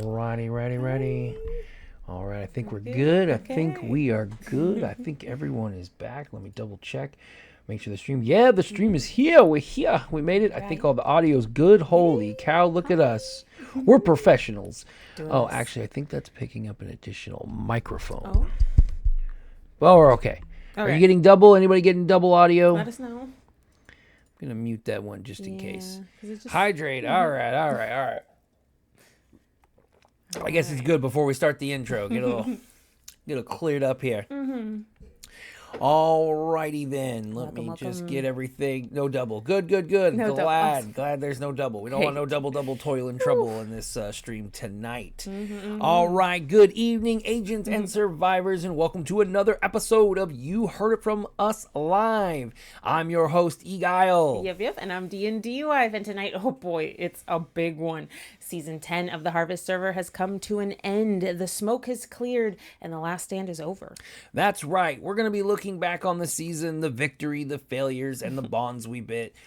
Alrighty, ready. All right, I think we're good. I think we are good. I think everyone is back. Let me double check. Make sure the stream. Yeah, the stream is here. We're here. We made it. I think all the audio is good. Holy cow, look at us. We're professionals. Oh, actually, I think that's picking up an additional microphone. Well, we're okay. Are you getting double? Anybody getting double audio? Let us know. I'm going to mute that one just in case. Hydrate. All right. I guess it's good before we start the intro. Get a little cleared up here. All righty then. Let me just get everything. No double. Good. Glad there's no double. We don't want no double toil and trouble in this stream tonight. All right. Good evening, agents and survivors, and welcome to another episode of You Heard It From Us Live. I'm your host, Eguile. Yep. And I'm DnDWife. And tonight, oh boy, it's a big one. Season 10 of the Harvest server has come to an end. The smoke has cleared and the last stand is over. That's right. We're going to be looking back on the season, the victory, the failures, and the bonds we built.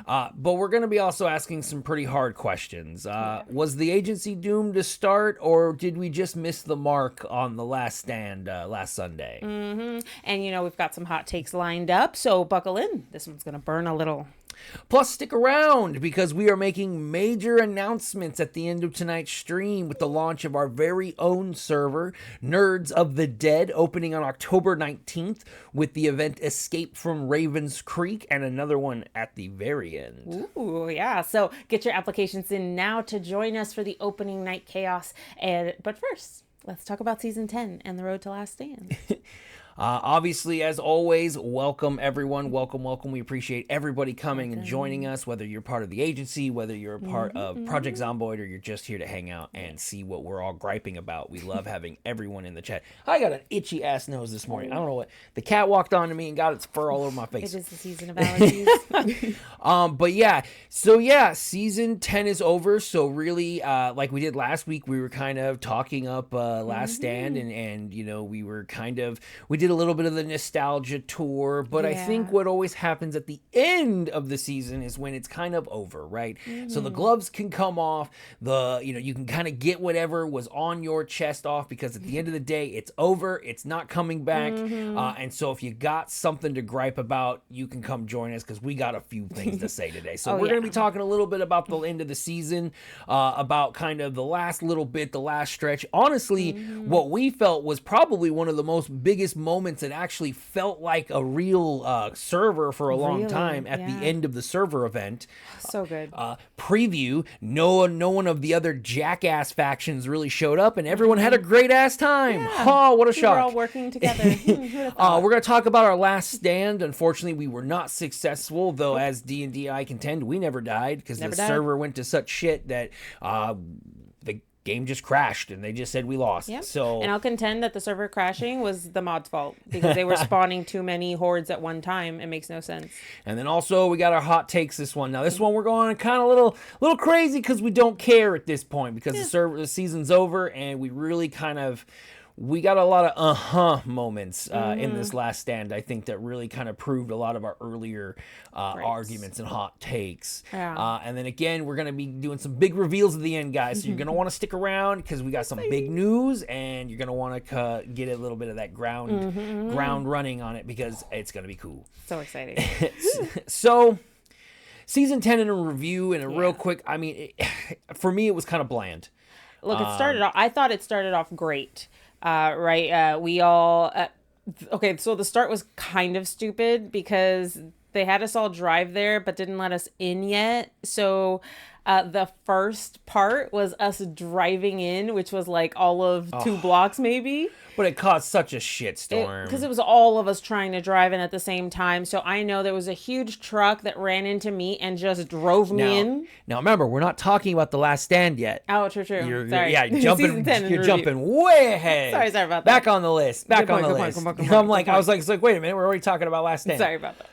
But we're going to be also asking some pretty hard questions. Was the agency doomed to start, or did we just miss the mark on the last stand last Sunday? And we've got some hot takes lined up, so buckle in. This one's going to burn a little. Plus, stick around because we are making major announcements at the end of tonight's stream with the launch of our very own server, Nerds of the Dead, opening on October 19th with the event Escape from Ravens Creek and another one at the very end. Ooh, yeah. So get your applications in now to join us for the opening night chaos. But first, let's talk about Season 10 and the road to Last Stand. Obviously, as always, welcome everyone. Welcome. We appreciate everybody coming and joining us, whether you're part of the agency, whether you're a part of Project Zomboid, or you're just here to hang out and see what we're all griping about. We love having everyone in the chat. I got an itchy ass nose this morning. I don't know what. The cat walked onto me and got its fur all over my face. It is the season of allergies. But yeah. So yeah, season 10 is over. So really, like we did last week, we were kind of talking up Last Stand and we were we did a little bit of the nostalgia tour, but I think what always happens at the end of the season is when it's kind of over, right? So the gloves can come off, you can kind of get whatever was on your chest off, because at the end of the day, it's over, it's not coming back, and so if you got something to gripe about, you can come join us, because we got a few things to say today. So we're going to be talking a little bit about the end of the season, about kind of the last little bit, the last stretch. Honestly, what we felt was probably one of the most biggest moments that actually felt like a real server for a long time at the end of the server event. So good. Preview, no one of the other jackass factions really showed up, and everyone had a great ass time. Yeah. Oh, what a shock. We're all working together. We're going to talk about our last stand. Unfortunately, we were not successful, though as D&D I contend, we never died, because the server went to such shit that the game just crashed and they just said we lost. Yep. So, and I'll contend that the server crashing was the mod's fault, because they were spawning too many hordes at one time. It makes no sense. And then also we got our hot takes this one. Now this one we're going kind of a little crazy, because we don't care at this point, because the season's over, and we got a lot of moments in this last stand, I think, that really kind of proved a lot of our earlier arguments and hot takes. Yeah. And then again, we're going to be doing some big reveals at the end, guys. So you're going to want to stick around, because we got some big news, and you're going to want to get a little bit of that ground running on it, because it's going to be cool. So exciting. So, season 10 in a review, and a real quick, I mean, for me, it was kind of bland. Look, I thought it started off great. We all so the start was kind of stupid, because they had us all drive there but didn't let us in yet. So the first part was us driving in, which was like all of 2 blocks maybe. But it caused such a shitstorm. Because it was all of us trying to drive in at the same time. So I know there was a huge truck that ran into me and just drove me in. Now remember, we're not talking about the last stand yet. Oh, true. Sorry. You're jumping way ahead. Sorry about that. Back on the list. I was like, wait a minute, we're already talking about last stand. Sorry about that.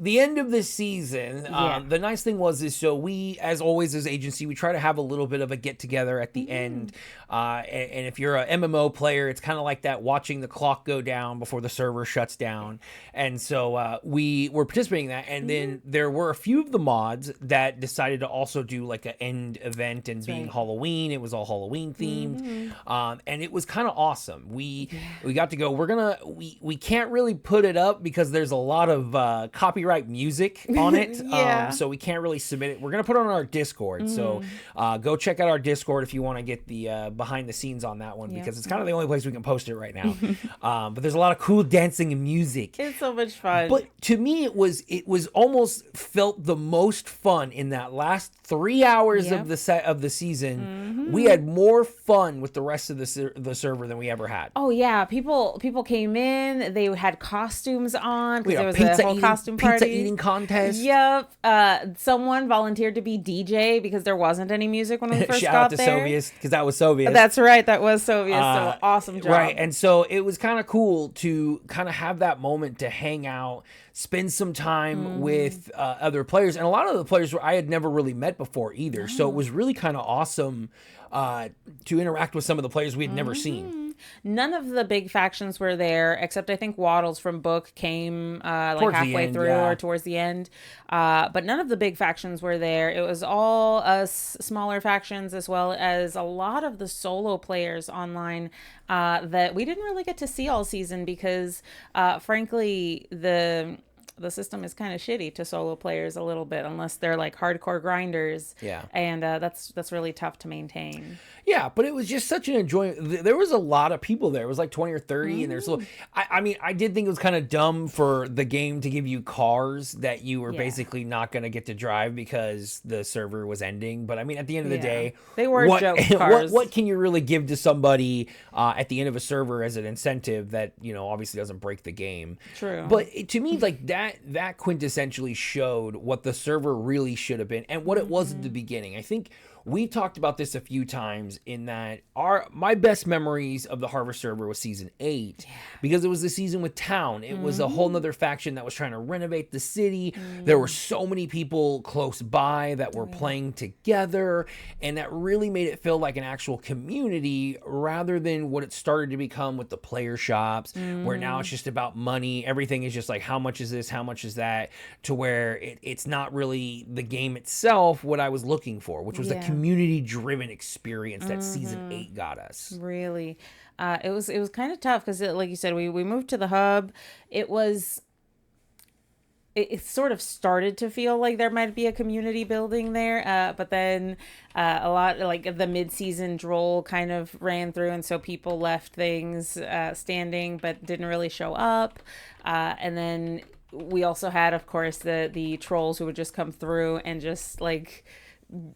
The end of the season, the nice thing was so we, as always as agency, we try to have a little bit of a get together at the end. And if you're a MMO player, it's kind of of like that, watching the clock go down before the server shuts down. And so we were participating in that. And then there were a few of the mods that decided to also do like an end event, and being Halloween, it was all Halloween themed. And it was kind of awesome. We got to go. We can't really put it up because there's a lot of copyright music on it. So we can't really submit it. We're going to put it on our Discord. So go check out our Discord if you want to get the behind the scenes on that one, because it's kind of the only place we can post it right now. But there's a lot of cool dancing and music. It's so much fun. But to me, it was almost felt the most fun in that last 3 hours of the season. We had more fun with the rest of the server than we ever had. Oh yeah, people came in. They had costumes on because there was a whole costume party. Pizza eating contest. Yep. Someone volunteered to be DJ because there wasn't any music when we first Shout got out to there. Soviet, because that was Soviet. That's right. That was Soviet. So awesome job. Right. And so it was kind of cool to kind of have that moment to hang out, spend some time with other players. And a lot of the players I had never really met before either. So it was really kind of awesome to interact with some of the players we had never seen. None of the big factions were there, except I think Waddles from Book came like halfway through or towards the end. But none of the big factions were there. It was all us smaller factions, as well as a lot of the solo players online that we didn't really get to see all season because, frankly, the system is kind of shitty to solo players a little bit, unless they're like hardcore grinders. Yeah. And that's really tough to maintain. Yeah, but it was just such an enjoyment. There was a lot of people there. It was like 20 or 30. And there's I mean, I did think it was kind of dumb for the game to give you cars that you were basically not going to get to drive because the server was ending. But I mean, at the end of the day, they were joke cars. What can you really give to somebody at the end of a server as an incentive that, obviously doesn't break the game? True. But to me, like that quintessentially showed what the server really should have been and what it was at the beginning. I think we talked about this a few times in that my best memories of the Harvest server was season 8 because it was the season with Town. It was a whole nother faction that was trying to renovate the city. There were so many people close by that were playing together, and that really made it feel like an actual community rather than what it started to become with the player shops, where now it's just about money. Everything is just like, how much is this? How much is that? To where it's not really the game itself what I was looking for, which was a community-driven experience that season 8 got us. Really, it was kind of tough because, like you said, we moved to the hub. It sort of started to feel like there might be a community building there, but then a lot like the mid-season droll kind of ran through, and so people left things standing but didn't really show up. And then we also had, of course, the trolls who would just come through and just like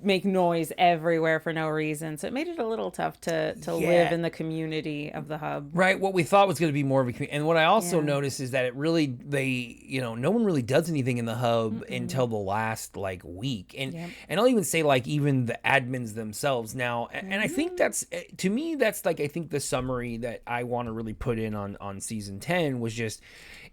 make noise everywhere for no reason. So it made it a little tough to live in the community of the hub. Right. What we thought was going to be more of a community. And what I also noticed is that it really, no one really does anything in the hub until the last like week. And I'll even say like even the admins themselves now. And I think that's, to me, that's like, I think the summary that I want to really put in on season 10 was just,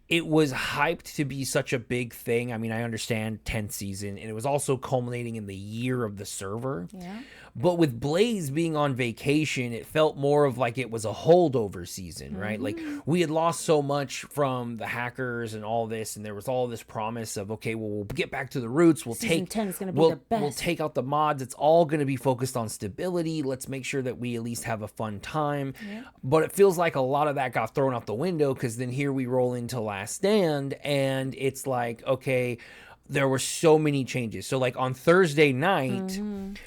it was hyped to be such a big thing. I mean, I understand 10th season, and it was also culminating in the year of the server. Yeah. But with Blaze being on vacation, it felt more of like it was a holdover season, right? Like we had lost so much from the hackers and all this, and there was all this promise of, okay, well, we'll get back to the roots. Season 10 is going to be the best. We'll take out the mods. It's all going to be focused on stability. Let's make sure that we at least have a fun time. Yeah. But it feels like a lot of that got thrown out the window because then here we roll into Last Stand, and it's like, okay, there were so many changes. So like on Thursday night,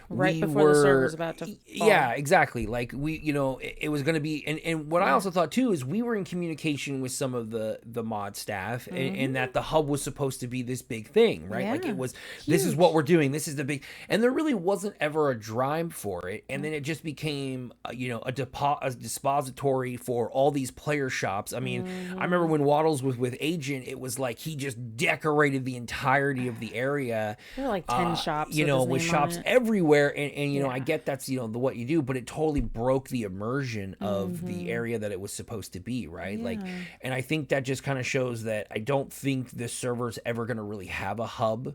right before the server was about to fall. Yeah, exactly. Like we, it was going to be, and what I also thought too is we were in communication with some of the mod staff, and that the hub was supposed to be this big thing, right? Like it was, this is what we're doing. This is the big, and there really wasn't ever a drive for it. And then it just became, a dispository for all these player shops. I mean, I remember when Waddles was with Agent, it was like he just decorated the entire of the area. There were like 10 shops, with shops everywhere, and I get that's what you do, but it totally broke the immersion of the area that it was supposed to be, right? Like, and I think that just kind of shows that I don't think this server's ever going to really have a hub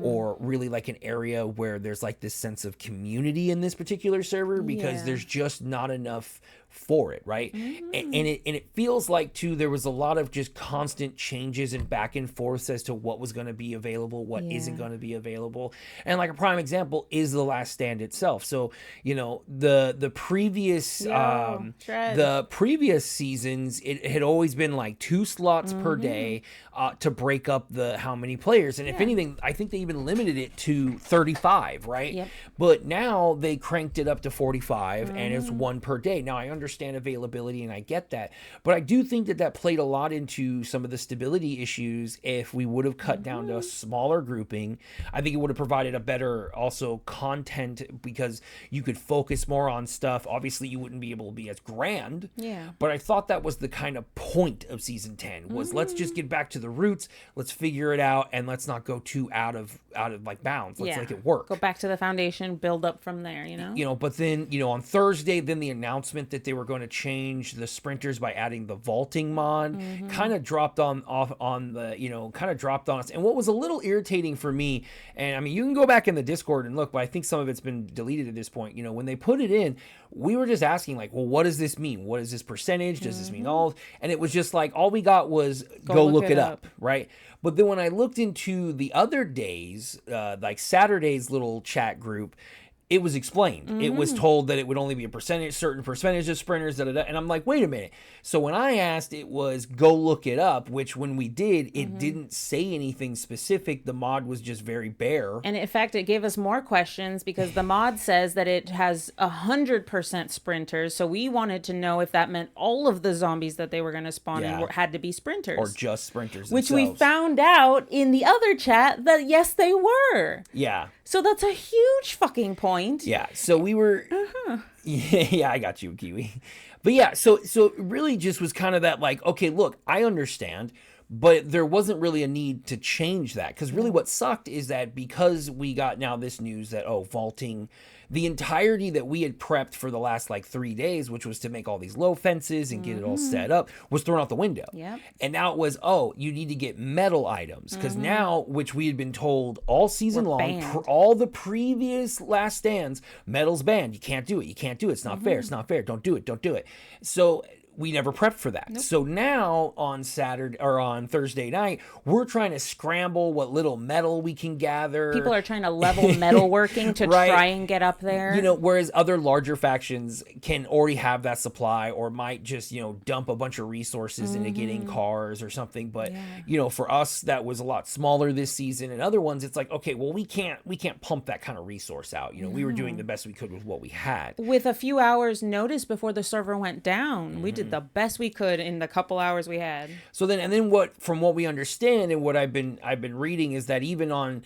or really like an area where there's like this sense of community in this particular server, because there's just not enough for it, right? And it feels like too there was a lot of just constant changes and back and forth as to what was going to be available, what isn't going to be available. And like a prime example is The Last Stand itself. So, the previous the previous seasons, it had always been like 2 slots per day to break up the how many players. And if anything, I think they even limited it to 35, right? Yep. But now they cranked it up to 45 and it's 1 per day. Now I understand availability and I get that, but I do think that played a lot into some of the stability issues. If we would have cut down to a smaller grouping, I think it would have provided a better also content, because you could focus more on stuff. Obviously you wouldn't be able to be as grand, but I thought that was the kind of point of season 10 was let's just get back to the roots, let's figure it out, and let's not go too out of like bounds. Let's make it work. Go back to the foundation, build up from there, But then, on Thursday, then the announcement that they were going to change the sprinters by adding the vaulting mod kind of dropped on us. And what was a little irritating for me, and I mean, you can go back in the Discord and look, but I think some of it's been deleted at this point. When they put it in, we were just asking like, well, what does this mean? What is this percentage? Does this mean all? And it was just like, all we got was go look it up, right? But then when I looked into the other days, like Saturday's little chat group, it was explained. It was told that it would only be a certain percentage of sprinters, and I'm like, wait a minute. So when I asked, it was go look it up, which when we did, it didn't say anything specific. The mod was just very bare. And in fact, it gave us more questions because the mod says that it has 100% sprinters. So we wanted to know if that meant all of the zombies that they were going to spawn in had to be sprinters. Or just sprinters Which themselves. we found out in the other chat that yes, they were. Yeah. So that's a huge fucking point. Yeah. So we were. Yeah, I got you, Kiwi. But yeah, so it really just was kind of that like, okay, look, I understand, but there wasn't really a need to change that, because really what sucked is that because we got now this news that vaulting, the entirety that we had prepped for the last like 3 days, which was to make all these low fences and get it all set up, was thrown out the window. Yep. And now it was, you need to get metal items, because now, which we had been told all season long, all the previous Last Stands, metal's banned. You can't do it. You can't do it. It's not fair. It's not fair. Don't do it. Don't do it. So we never prepped for that. Nope. So now on Saturday or on Thursday night, we're trying to scramble what little metal we can gather. People are trying to level metalworking to try and get up there. Whereas other larger factions can already have that supply, or might just, dump a bunch of resources into getting cars or something. But, for us, that was a lot smaller this season. And other ones, it's like, okay, well, we can't pump that kind of resource out. We were doing the best we could with what we had. With a few hours notice before the server went down, we did the best we could in the couple hours we had. So then from what we understand and what I've been reading is that even on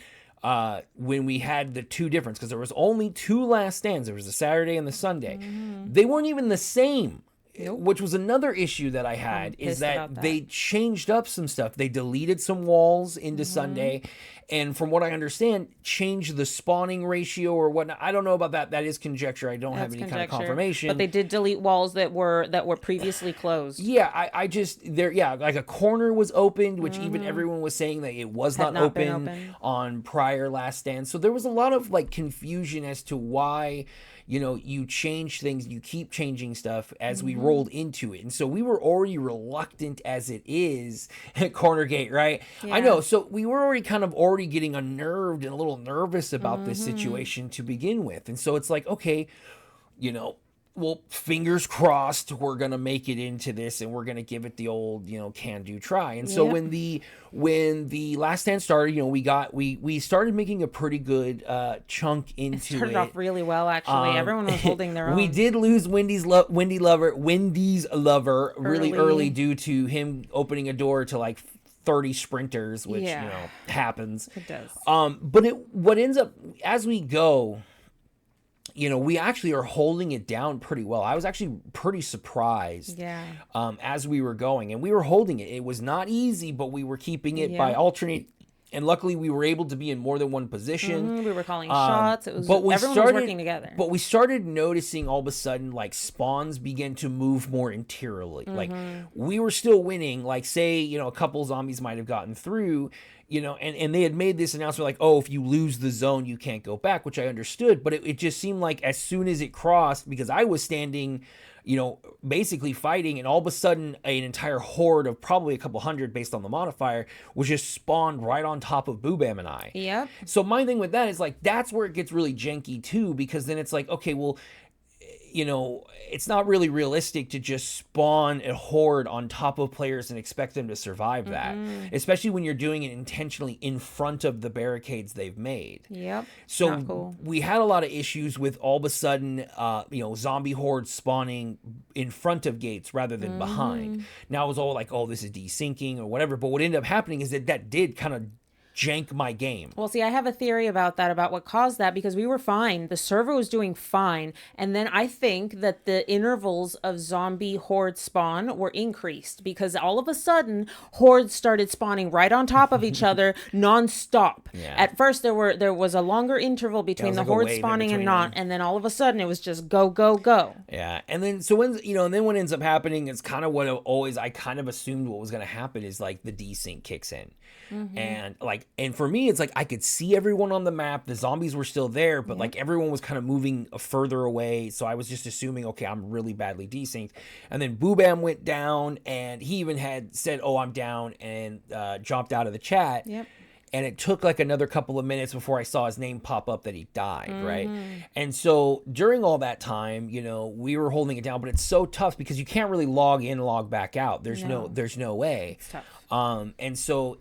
when we had the two difference, because there was only 2 Last Stands, there was the Saturday and the Sunday, they weren't even the same. Nope. Which was another issue that I had, is that they changed up some stuff. They deleted some walls into Sunday, and from what I understand, changed the spawning ratio or whatnot. I don't know about that. That is conjecture. I don't have any kind of confirmation. But they did delete walls that were previously closed. Yeah, I just like a corner was opened, which even everyone was saying that it was not open on prior Last Stand. So there was a lot of like confusion as to why you change things, you keep changing stuff as we rolled into it. And so we were already reluctant as it is at Corner Gate, right? Yeah. I know. So we were already getting unnerved and a little nervous about this situation to begin with. And so it's like, okay, well, fingers crossed, we're going to make it into this and we're going to give it the old, can-do try. And so when the Last Stand started, we started making a pretty good chunk into it. Started off really well, actually. Everyone was holding their own. We did lose Wendy's lover really early due to him opening a door to like 30 sprinters, which, happens. It does. But what ends up, as we go, we actually are holding it down pretty well. I was actually pretty surprised as we were going, and we were holding it. It was not easy, but we were keeping it by alternate. And luckily, we were able to be in more than one position. We were calling shots. It was everyone was working together. But we started noticing all of a sudden, like spawns began to move more interiorly. Like we were still winning. Like say, a couple zombies might have gotten through. And they had made this announcement like, oh, if you lose the zone, you can't go back, which I understood. But it just seemed like as soon as it crossed, because I was standing, basically fighting, and all of a sudden an entire horde of probably a couple hundred based on the modifier was just spawned right on top of Boobam and I. Yep. So my thing with that is like, that's where it gets really janky too, because then it's like, okay, well, it's not really realistic to just spawn a horde on top of players and expect them to survive that, especially when you're doing it intentionally in front of the barricades they've made. Yep. So Not cool. we had a lot of issues with all of a sudden, zombie hordes spawning in front of gates rather than behind. Now it was all like, oh, this is desyncing or whatever. But what ended up happening is that did kind of jank my game. Well, see, I have a theory about that, about what caused that, because we were fine. The server was doing fine. And then I think that the intervals of zombie horde spawn were increased because all of a sudden hordes started spawning right on top of each other nonstop. Yeah. At first there was a longer interval between the like a horde wave in spawning and between not, them. and then all of a sudden it was just go, go, go. Yeah, and then what ends up happening is kind of what I kind of assumed what was going to happen is like the desync kicks in. And for me, it's like I could see everyone on the map. The zombies were still there, but like everyone was kind of moving further away. So I was just assuming, okay, I'm really badly desynced. And then Boobam went down, and he even had said, "Oh, I'm down," and jumped out of the chat. Yep. And it took like another couple of minutes before I saw his name pop up that he died, right? And so during all that time, we were holding it down, but it's so tough because you can't really log in, log back out. There's no way. It's tough. And so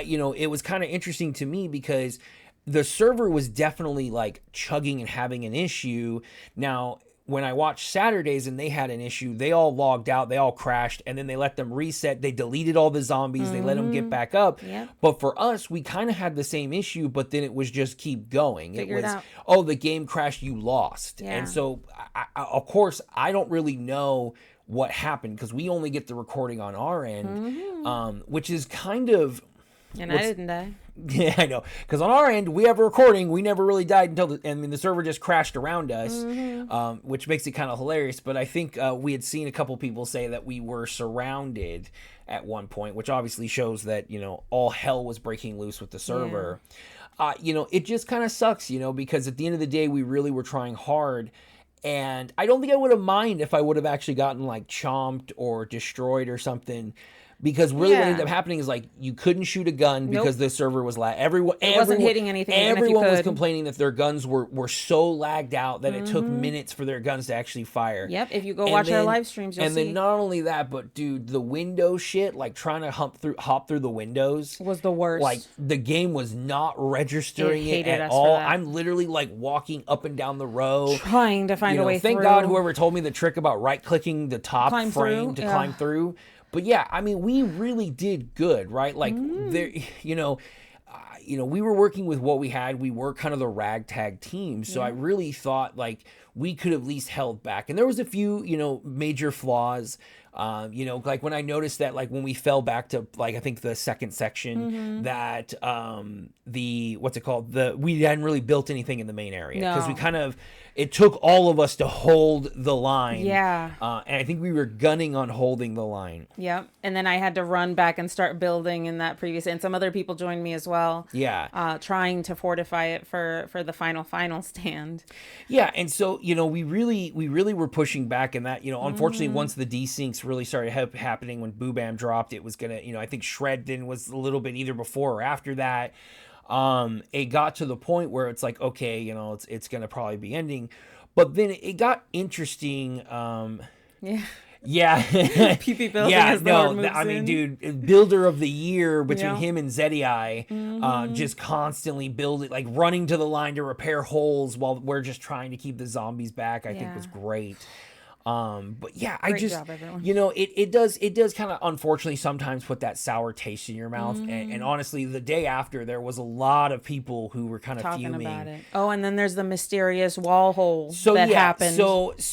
it was kind of interesting to me because the server was definitely like chugging and having an issue. Now, when I watched Saturdays and they had an issue, they all logged out, they all crashed, and then they let them reset. They deleted all the zombies, they let them get back up. Yep. But for us, we kind of had the same issue, but then it was just keep going. Figure it was, it out. oh, the game crashed, you lost. Yeah. And so, of course, I don't really know what happened because we only get the recording on our end, which is kind of... And I didn't die. Yeah, I know. Because on our end, we have a recording. We never really died until the server just crashed around us, which makes it kind of hilarious. But I think we had seen a couple people say that we were surrounded at one point, which obviously shows that, all hell was breaking loose with the server. Yeah. It just kind of sucks, because at the end of the day, we really were trying hard. And I don't think I would have minded if I would have actually gotten like chomped or destroyed or something. Because really what ended up happening is like you couldn't shoot a gun because the server was everyone wasn't hitting anything. Everyone was complaining that their guns were so lagged out that it took minutes for their guns to actually fire. Yep, if you go watch our live streams, you'll see. And then not only that, but dude, the window shit, like trying to hop through the windows was the worst. Like the game was not registering it at us all. for that. I'm literally like walking up and down the row trying to find a way through. Thank God whoever told me the trick about right-clicking the top frame to climb through. But yeah, I mean, we really did good, right? Like there, we were working with what we had. We were kind of the ragtag team, so I really thought like we could have at least held back. And there was a few, major flaws. Like when I noticed that, like when we fell back to like I think the second section, that we hadn't really built anything in the main area because we kind of. It took all of us to hold the line. Yeah. And I think we were gunning on holding the line. Yep. And then I had to run back and start building in that previous, and some other people joined me as well. Yeah. Trying to fortify it for the final stand. Yeah. And so, we really were pushing back, and that, unfortunately, once the desyncs really started happening, when Boobam dropped, it was going to, I think Shreddon was a little bit either before or after that. It got to the point where it's like, okay, it's going to probably be ending, but then it got interesting. Yeah. PP building as the horde moves in. Dude, builder of the year between him and Zedii, just constantly building, like running to the line to repair holes while we're just trying to keep the zombies back. I think was great. But yeah, Great job, everyone. It does kind of unfortunately sometimes put that sour taste in your mouth. And honestly, the day after, there was a lot of people who were kind of talking fuming about it. Oh, and then there's the mysterious wall hole happened. And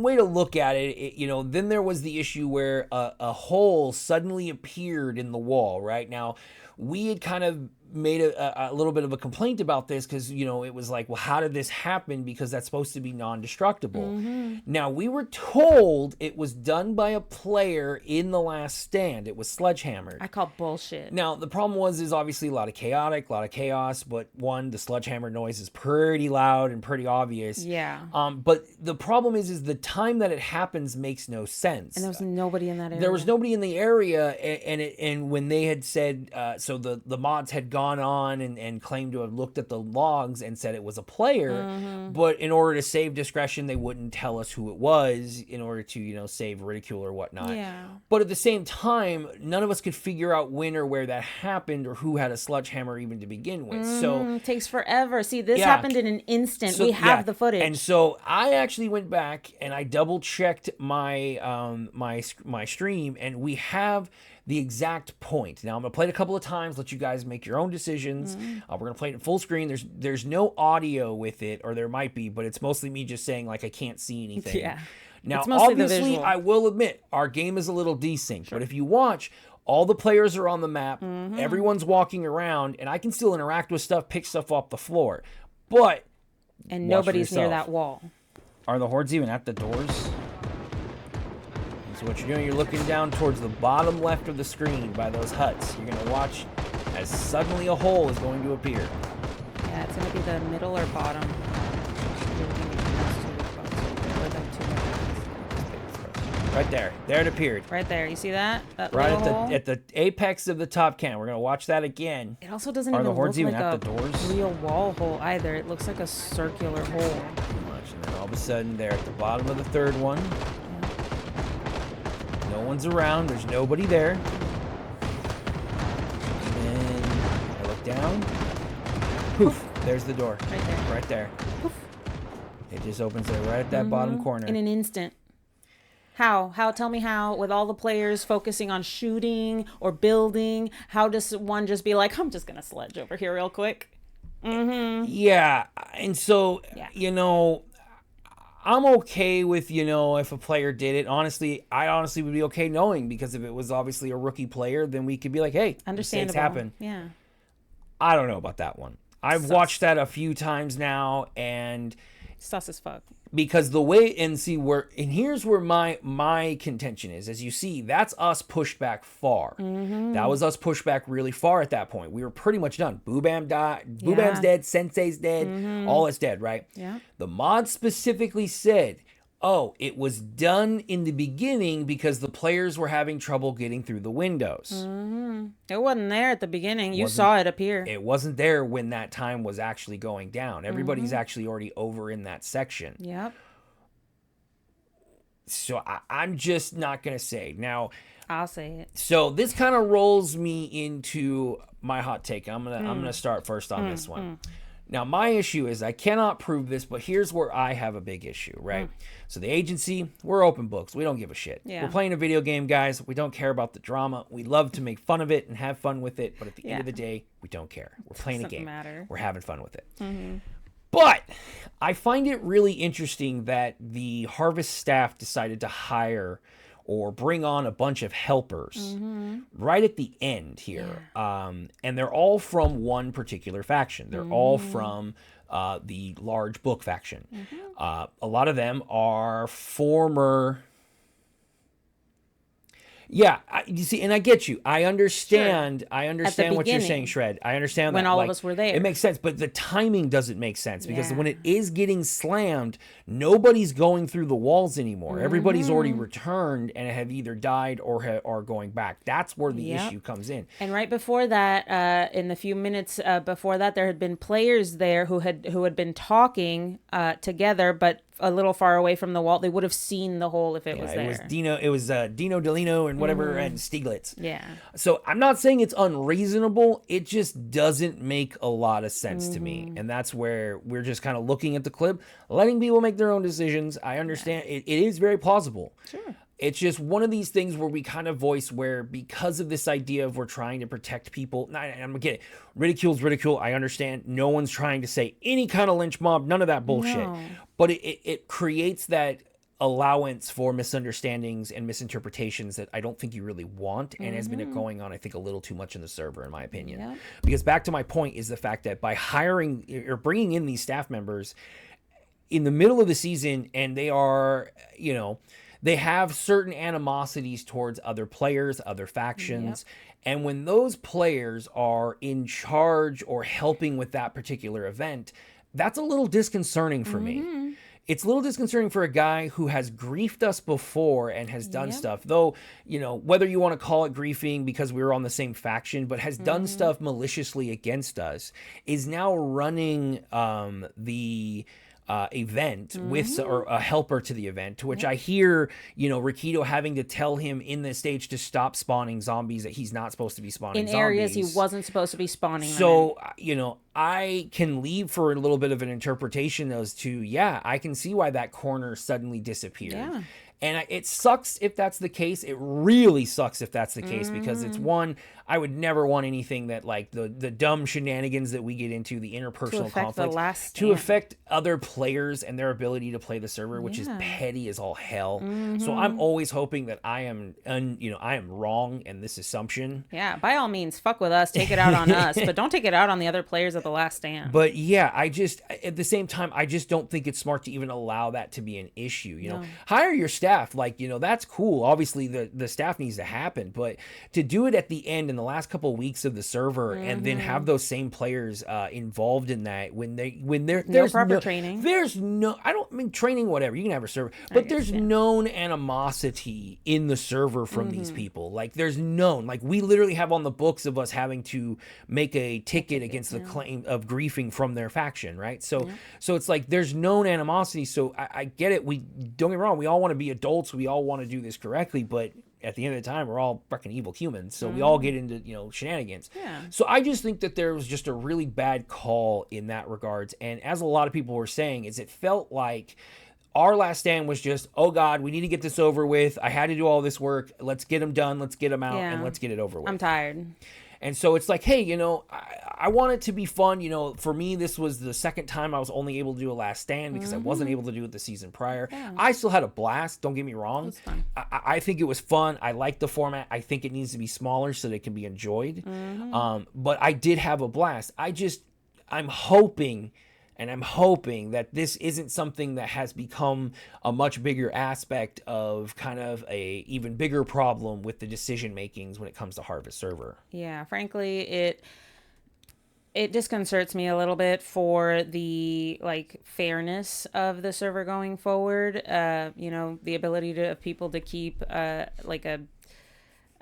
way to look at it, then there was the issue where a hole suddenly appeared in the wall. Right now, we had kind of made a little bit of a complaint about this because, you know, it was like, well, how did this happen? Because that's supposed to be non-destructible. Now, we were told it was done by a player in The Last Stand. It was sledgehammered. I call bullshit. Now, the problem is obviously a lot of chaos, but one, the sledgehammer noise is pretty loud and pretty obvious. Yeah. But the problem is the time that it happens makes no sense. And there was nobody in that area. There was nobody in the area, and when they had said, so the mods had gone on and claimed to have looked at the logs and said it was a player, but in order to save discretion, they wouldn't tell us who it was in order to, you know, save ridicule or whatnot. Yeah. But at the same time, none of us could figure out when or where that happened or who had a sledgehammer even to begin with. So it takes forever. See, this happened in an instant. So, we have the footage. And so I actually went back and I double checked my my stream, and we have the exact point. Now I'm gonna play it a couple of times, let you guys make your own decisions. We're gonna play it in full screen. There's no audio with it, or there might be, but it's mostly me just saying like I can't see anything. Yeah. Now obviously I will admit our game is a little desynced, but if you watch, all the players are on the map, everyone's walking around, and I can still interact with stuff, pick stuff off the floor. But and nobody's near that wall. Are the hordes even at the doors? So what you're doing, you're looking down towards the bottom left of the screen by those huts. You're going to watch as suddenly a hole is going to appear. Yeah, it's going to be the middle or bottom. Right there. There it appeared. Right there. You see that? Right at the apex of the top can. We're going to watch that again. It also doesn't even look like a real wall hole either. It looks like a circular hole. And then all of a sudden, there at the bottom of the third one. No one's around. There's nobody there. And then I look down. Poof. There's the door. Right there. Right there. Poof. It just opens there right at that bottom corner. In an instant. How? Tell me how, with all the players focusing on shooting or building, how does one just be like, I'm just going to sledge over here real quick? Yeah. And so, you know, I'm okay with, you know, if a player did it. I honestly would be okay knowing, because if it was obviously a rookie player, then we could be like, hey, understandable. Mistakes happen. Yeah. I don't know about that one. I've watched that a few times now, and sus as fuck. Because the way, and here's where my contention is. As you see, that's us pushed back far. That was us pushed back really far at that point. We were pretty much done. Boobam died. Boobam's dead. Sensei's dead. All is dead, right? Yeah. The mod specifically said, oh, it was done in the beginning because the players were having trouble getting through the windows. It wasn't there at the beginning. You saw it appear. It wasn't there when that time was actually going down. Everybody's actually already over in that section. Yep. So I'm just not going to say. Now, I'll say it. So this kind of rolls me into my hot take. I'm gonna start first on this one. Now, my issue is I cannot prove this, but here's where I have a big issue, right? So the agency, we're open books. We don't give a shit. Yeah. We're playing a video game, guys. We don't care about the drama. We love to make fun of it and have fun with it, but at the end of the day, we don't care. We're playing a game. We're having fun with it. But I find it really interesting that the Harvest staff decided to hire or bring on a bunch of helpers right at the end here. And they're all from one particular faction. They're all from the large book faction. A lot of them are former... Yeah, you see, and I get you. I understand. Sure. I understand what you're saying, Shred. I understand when that. all of us were there. It makes sense, but the timing doesn't make sense because when it is getting slammed, nobody's going through the walls anymore. Everybody's already returned and have either died or are going back. That's where the issue comes in. And right before that, in the few minutes before that, there had been players there who had been talking together, but a little far away from the wall. They would have seen the hole if it was there. It was Dino Delino and whatever and Stieglitz. Yeah. So I'm not saying it's unreasonable. It just doesn't make a lot of sense to me. And that's where we're just kind of looking at the clip, letting people make their own decisions. I understand it is very plausible. Sure. It's just one of these things where we kind of voice where, because of this idea of we're trying to protect people, I'm gonna get it. Ridicule's ridicule. I understand. No one's trying to say any kind of lynch mob, none of that bullshit. No. But it creates that allowance for misunderstandings and misinterpretations that I don't think you really want, and has been going on, I think, a little too much in the server, in my opinion. Yep. Because back to my point is the fact that by hiring or bringing in these staff members in the middle of the season, and they are, they have certain animosities towards other players, other factions. And when those players are in charge or helping with that particular event, that's a little disconcerting for me. It's a little disconcerting for a guy who has griefed us before and has done stuff, though, whether you want to call it griefing because we were on the same faction, but has done stuff maliciously against us, is now running the event with or a helper to the event, to which I hear, Rikito having to tell him in the stage to stop spawning zombies that he's not supposed to be spawning in zombies. areas he wasn't supposed to be spawning. So, I can leave for a little bit of an interpretation as to, I can see why that corner suddenly disappeared. Yeah. And it sucks if that's the case. It really sucks if that's the case, because it's one, I would never want anything that, like, the dumb shenanigans that we get into, the interpersonal conflicts, to affect other players and their ability to play the server, which is petty as all hell. So I'm always hoping that I am wrong in this assumption. Yeah, by all means, fuck with us, take it out on us, but don't take it out on the other players at the last stand. But yeah, at the same time, I just don't think it's smart to even allow that to be an issue. Hire your staff. That's cool. Obviously, the staff needs to happen, but to do it at the end in the last couple of weeks of the server, and then have those same players involved in that when there's no proper training. Training, whatever, you can have a server, but there's known animosity in the server from these people. Like, there's known, like, we literally have on the books of us having to make a ticket against the claim of griefing from their faction, right? So it's like there's known animosity. So I get it. We don't get me wrong. We all want to be adults, we all want to do this correctly, but at the end of the time, we're all fucking evil humans, so we all get into shenanigans. So I just think that there was just a really bad call in that regards, and as a lot of people were saying, is it felt like our last stand was just, oh God, we need to get this over with, I had to do all this work, let's get them done, let's get them out, and let's get it over with. I'm tired. And so it's like, hey, I want it to be fun. For me, this was the second time I was only able to do a last stand because I wasn't able to do it the season prior. I still had a blast. Don't get me wrong. It was fun. I think it was fun. I like the format. I think it needs to be smaller so that it can be enjoyed. But I did have a blast. I'm hoping that this isn't something that has become a much bigger aspect of kind of a even bigger problem with the decision makings when it comes to Harvest server. Yeah, frankly, it disconcerts me a little bit for the fairness of the server going forward. The ability of people to keep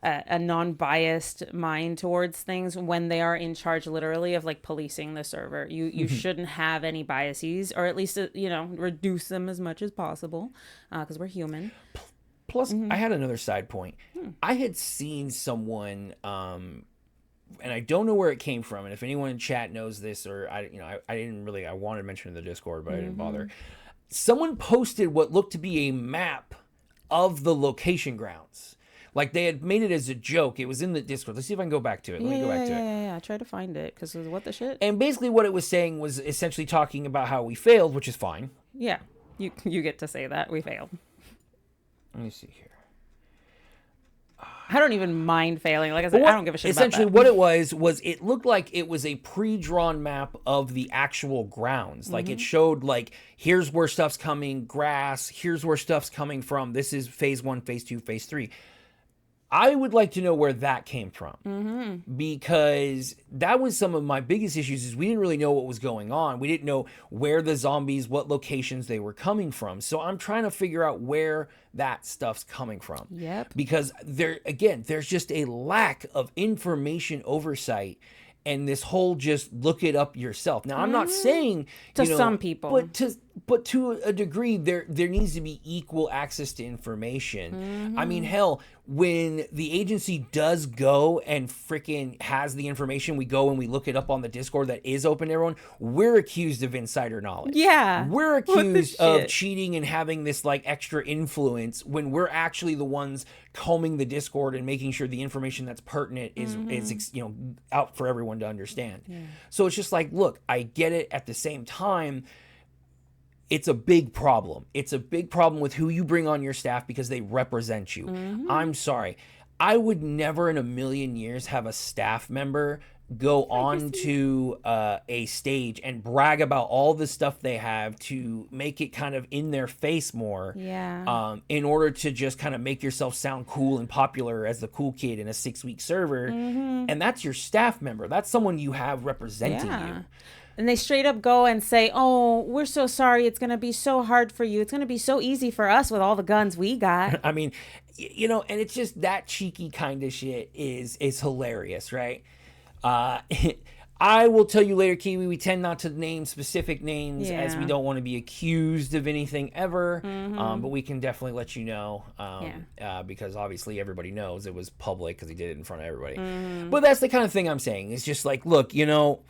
a non-biased mind towards things when they are in charge literally of policing the server. You shouldn't have any biases, or at least reduce them as much as possible, because we're human. Plus, I had another side point. I had seen someone, and I don't know where it came from, and if anyone in chat knows this, or I wanted to mention it in the Discord, but I didn't bother. Someone posted what looked to be a map of the location grounds. Like, they had made it as a joke. It was in the Discord. Let's see if I can go back to it. Let me go back to it. Yeah. I tried to find it because what the shit? And basically what it was saying was essentially talking about how we failed, which is fine. Yeah. You get to say that. We failed. Let me see here. I don't even mind failing. Like I said, I don't give a shit about that. Essentially what it was it looked like it was a pre-drawn map of the actual grounds. Like, it showed, here's where stuff's coming, grass, here's where stuff's coming from. This is phase 1, phase 2, phase 3. I would like to know where that came from, because that was some of my biggest issues. Is we didn't really know what was going on. We didn't know where the zombies, what locations they were coming from. So I'm trying to figure out where that stuff's coming from. Yep. Because there's just a lack of information oversight. And this whole just look it up yourself. Now, I'm not saying to some people, but to a degree, there needs to be equal access to information. I mean, hell, when the agency does go and freaking has the information, we go and we look it up on the Discord that is open to everyone. We're accused of insider knowledge. Yeah, we're accused of cheating and having this extra influence when we're actually the ones combing the Discord and making sure the information that's pertinent is out for everyone to understand. So it's just look, I get it. At the same time, it's a big problem. It's a big problem with who you bring on your staff because they represent you. I'm sorry. I would never in a million years have a staff member go on to a stage and brag about all the stuff they have to make it kind of in their face more. Yeah. In order to just kind of make yourself sound cool and popular as the cool kid in a 6-week server. And that's your staff member. That's someone you have representing you. And they straight up go and say, oh, we're so sorry. It's going to be so hard for you. It's going to be so easy for us with all the guns we got. I mean, you know, and it's just that cheeky kind of shit is hilarious, right? I will tell you later, Kiwi, we tend not to name specific names as we don't want to be accused of anything ever. But we can definitely let you know because obviously everybody knows it was public because he did it in front of everybody. But that's the kind of thing I'm saying. It's just like, look, you know,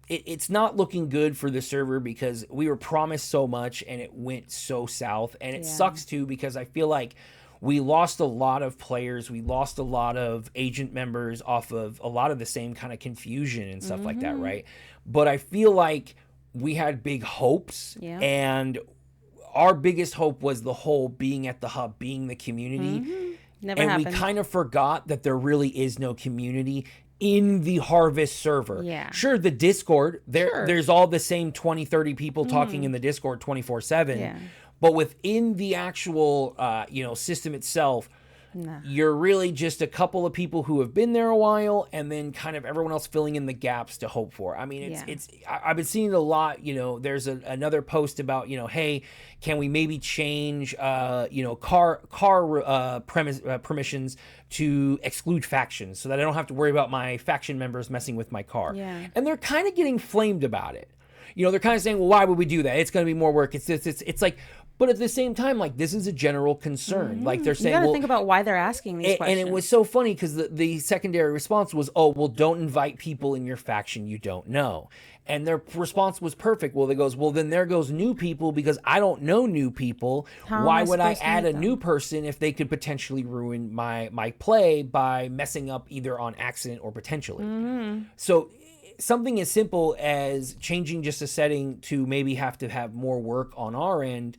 it's not looking good for the server because we were promised so much and it went so south. And it sucks too because I feel like we lost a lot of players. We lost a lot of agent members off of a lot of the same kind of confusion and stuff like that, right? But I feel like we had big hopes and our biggest hope was the whole being at the hub, being the community. Never and happened. We kind of forgot that there really is no community in the Harvest server. Sure, the Discord, there's all the same 20, 30 people talking in the Discord 24/7. But within the actual, system itself, you're really just a couple of people who have been there a while and then kind of everyone else filling in the gaps to hope for. I mean, I've been seeing it a lot, you know, there's another post about, you know, hey, can we maybe change, car permissions to exclude factions so that I don't have to worry about my faction members messing with my car. And they're kind of getting flamed about it. You know, they're kind of saying, well, why would we do that? It's going to be more work. It's like, but at the same time, like, this is a general concern. Like, they're saying, you gotta think about why they're asking these questions. And it was so funny because the secondary response was, oh, well, don't invite people in your faction you don't know. And their response was perfect. Well, they goes, well, then there goes new people because I don't know new people. Why would I add a new person if they could potentially ruin my play by messing up either on accident or potentially? So something as simple as changing just a setting to maybe have to have more work on our end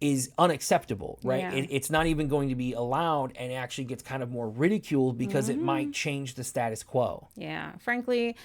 is unacceptable, right? It's not even going to be allowed and it actually gets kind of more ridiculed because it might change the status quo. Yeah, frankly,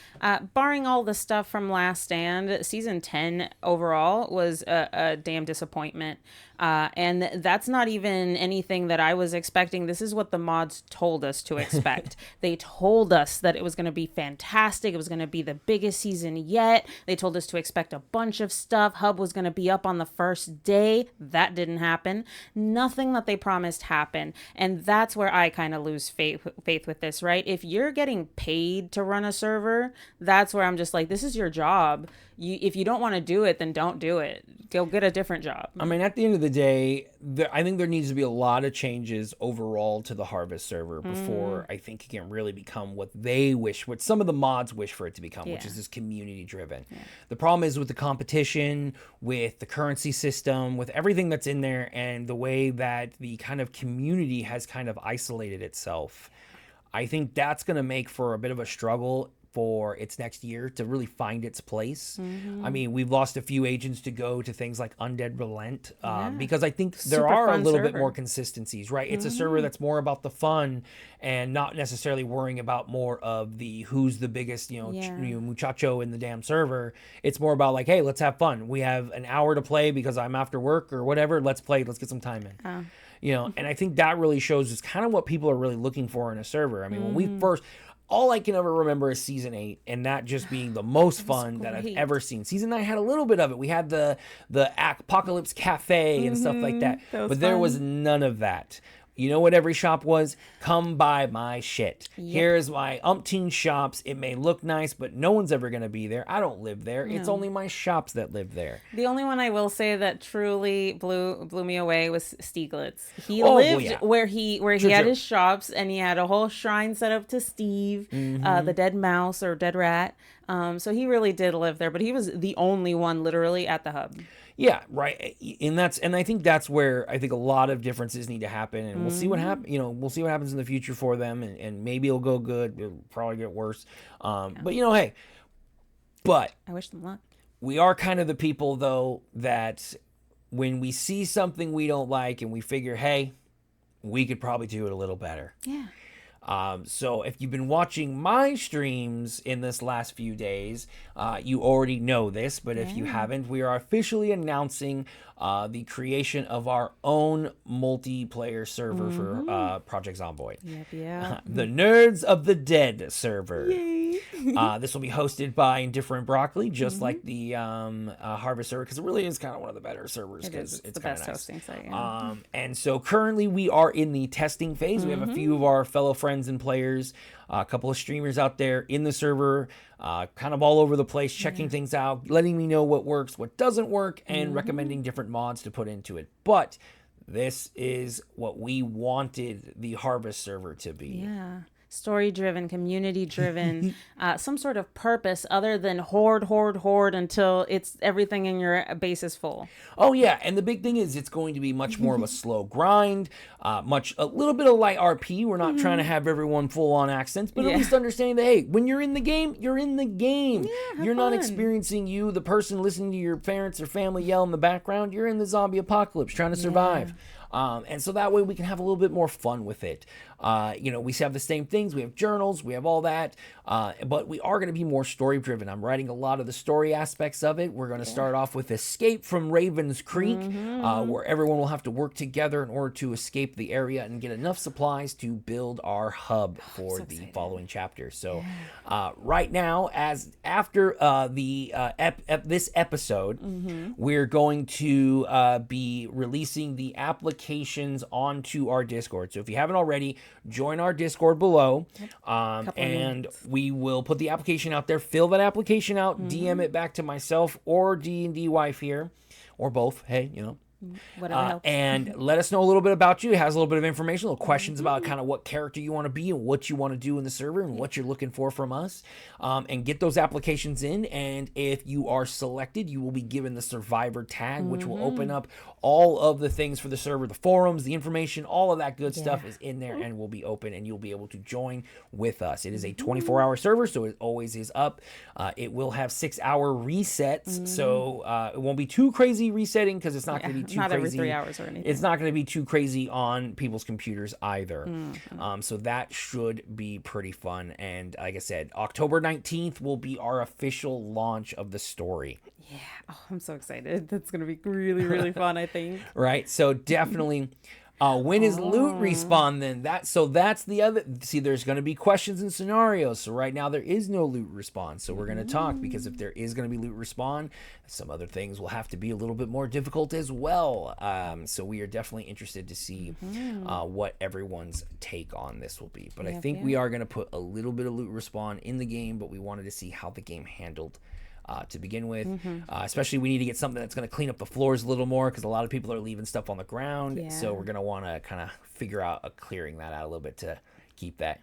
barring all the stuff from Last Stand, season 10 overall was a damn disappointment. And that's not even anything that I was expecting. This is what the mods told us to expect. They told us that it was going to be fantastic. It was going to be the biggest season yet. They told us to expect a bunch of stuff. Hub was going to be up on the first day. That didn't happen. Nothing that they promised happened. And that's where I kind of lose faith with this, right? If you're getting paid to run a server, that's where I'm just like, this is your job. If you don't want to do it, then don't do it. Go get a different job. I mean, at the end of the day, I think there needs to be a lot of changes overall to the Harvest server before I think it can really become what they wish, what some of the mods wish for it to become, which is this community driven. The problem is with the competition, with the currency system, with everything that's in there and the way that the kind of community has kind of isolated itself. I think that's going to make for a bit of a struggle for its next year to really find its place. I mean, we've lost a few agents to go to things like Undead Relent because I think there are a little bit more consistencies, right? It's a server that's more about the fun and not necessarily worrying about more of the who's the biggest, muchacho in the damn server. It's more about like, hey, let's have fun. We have an hour to play because I'm after work or whatever. Let's play. Let's get some time in. And I think that really shows is kind of what people are really looking for in a server. I mean, when we first... All I can ever remember is season 8, and that just being the most fun that I've ever seen. Season 9 had a little bit of it. We had the Apocalypse Cafe and stuff like that, but there was none of that. You know what every shop was? Come buy my shit. Here's my umpteen shops. It may look nice, but no one's ever going to be there. I don't live there. No. It's only my shops that live there. The only one I will say that truly blew me away was Stieglitz. He lived where he had his shops, and he had a whole shrine set up to Steve, the dead mouse or dead rat. So he really did live there, but he was the only one literally at the hub. Yeah, right. And I think that's where I think a lot of differences need to happen, and we'll see what happens. We'll see what happens in the future for them, and maybe it'll go good. It'll probably get worse. But hey, I wish them luck. we are kind of the people, though, that when we see something we don't like and we figure, hey, we could probably do it a little better. Yeah. So if you've been watching my streams in this last few days, you already know this, but if you haven't, we are officially announcing the creation of our own multiplayer server for Project Zomboid. Yep. The Nerds of the Dead server. Yay. This will be hosted by Indifferent Broccoli, just like the Harvest server, because it really is kind of one of the better servers. It's the best hosting site. And so currently we are in the testing phase. We have a few of our fellow friends and players, a couple of streamers out there in the server, kind of all over the place, checking things out, letting me know what works, what doesn't work, and recommending different mods to put into it. But this is what we wanted the Harvest server to be. Yeah. Story driven, community driven, some sort of purpose other than hoard until it's everything in your base is full. Oh yeah, and the big thing is it's going to be much more of a slow grind, a little bit of light RP. We're not trying to have everyone full on accents, but at least understanding that, hey, when you're in the game, you're in the game. Yeah, you're not experiencing the person listening to your parents or family yell in the background. You're in the zombie apocalypse trying to survive. And so that way we can have a little bit more fun with it. We have the same things. We have journals. We have all that. But we are going to be more story driven. I'm writing a lot of the story aspects of it. We're going to start off with Escape from Raven's Creek, where everyone will have to work together in order to escape the area and get enough supplies to build our hub for the following chapter. So right now, as after this episode, we're going to be releasing the applications onto our Discord. So if you haven't already, join our Discord below, and we will put the application out there. Fill that application out, DM it back to myself or DnDWife here, or both. Hey, Whatever helps. And let us know a little bit about you. It has a little bit of information, little questions about kind of what character you want to be and what you want to do in the server and what you're looking for from us. And get those applications in. And if you are selected, you will be given the survivor tag, which will open up all of the things for the server, the forums, the information, all of that good stuff is in there and will be open, and you'll be able to join with us. It is a 24-hour server, so it always is up. It will have 6-hour resets, so it won't be too crazy resetting because it's not going to be too not crazy. Every 3 hours or anything. It's not going to be too crazy on people's computers either. So that should be pretty fun. And like I said, October 19th will be our official launch of the story. Yeah. Oh, I'm so excited. That's going to be really, really fun, I think. Right. So definitely. When is loot respawn then? That's the other. See, there's going to be questions and scenarios. So right now there is no loot respawn. So we're going to talk, because if there is going to be loot respawn, some other things will have to be a little bit more difficult as well. So we are definitely interested to see what everyone's take on this will be. But I think we are going to put a little bit of loot respawn in the game, but we wanted to see how the game handled to begin with. Especially we need to get something that's going to clean up the floors a little more, because a lot of people are leaving stuff on the ground. So we're going to want to kind of figure out clearing that out a little bit to keep that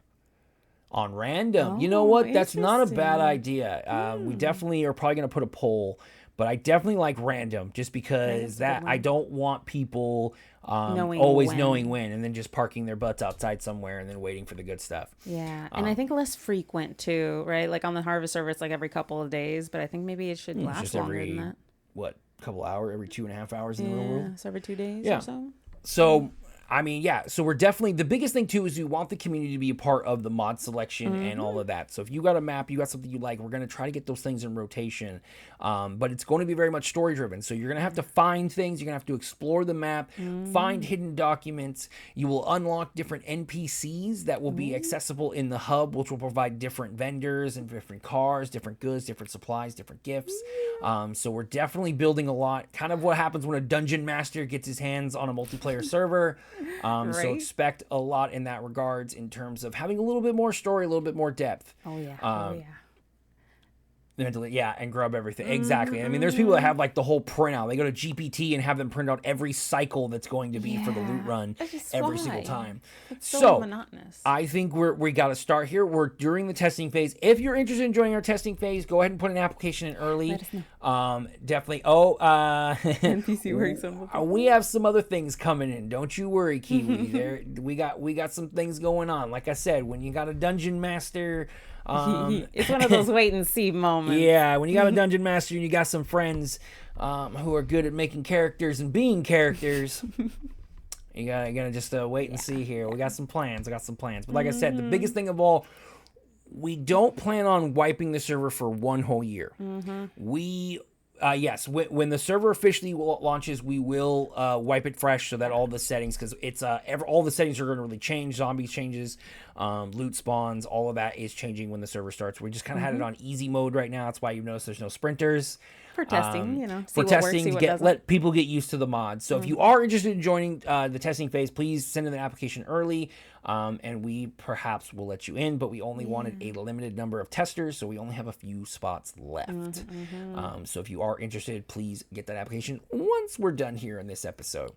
on random. You know what? That's not a bad idea. We definitely are probably going to put a poll, but I definitely like random, just because I don't want people knowing when, and then just parking their butts outside somewhere and then waiting for the good stuff. Yeah. And I think less frequent too, right? Like on the Harvest server, it's like every couple of days, but I think maybe it should last just longer than that. What, couple hours, every 2.5 hours in the real world? So every 2 days or so. So I mean, so we're definitely, the biggest thing too is we want the community to be a part of the mod selection and all of that. So if you got a map, you got something you like, we're going to try to get those things in rotation. But it's going to be very much story driven. So you're going to have to find things. You're going to have to explore the map, find hidden documents. You will unlock different NPCs that will be accessible in the hub, which will provide different vendors and different cars, different goods, different supplies, different gifts. So we're definitely building a lot. Kind of what happens when a dungeon master gets his hands on a multiplayer server. So expect a lot in that regards, in terms of having a little bit more story, a little bit more depth. And grub everything. Exactly. I mean, there's people that have like the whole printout. They go to GPT and have them print out every cycle that's going to be for the loot run every single time. It's so monotonous. I think we got to start here. We're during the testing phase. If you're interested in joining our testing phase, go ahead and put an application in early. Let us know. Definitely. NPC works. We have some other things coming in. Don't you worry, Kiwi. We got some things going on. Like I said, when you got a dungeon master It's one of those wait and see moments. Yeah, when you got a dungeon master and you got some friends who are good at making characters and being characters, you gotta just wait and see here. We got some plans. I got some plans. But like I said, the biggest thing of all, we don't plan on wiping the server for one whole year. We yes, when the server officially launches, we will wipe it fresh so that all the settings, because it's all the settings are going to really change. Zombies changes, loot spawns, all of that is changing when the server starts. We just kind of had it on easy mode right now. That's why you've noticed there's no sprinters. For testing, For testing, let people get used to the mods. So if you are interested in joining the testing phase, please send in the application early, and we perhaps will let you in. But we only wanted a limited number of testers, so we only have a few spots left. So if you are interested, please get that application once we're done here in this episode.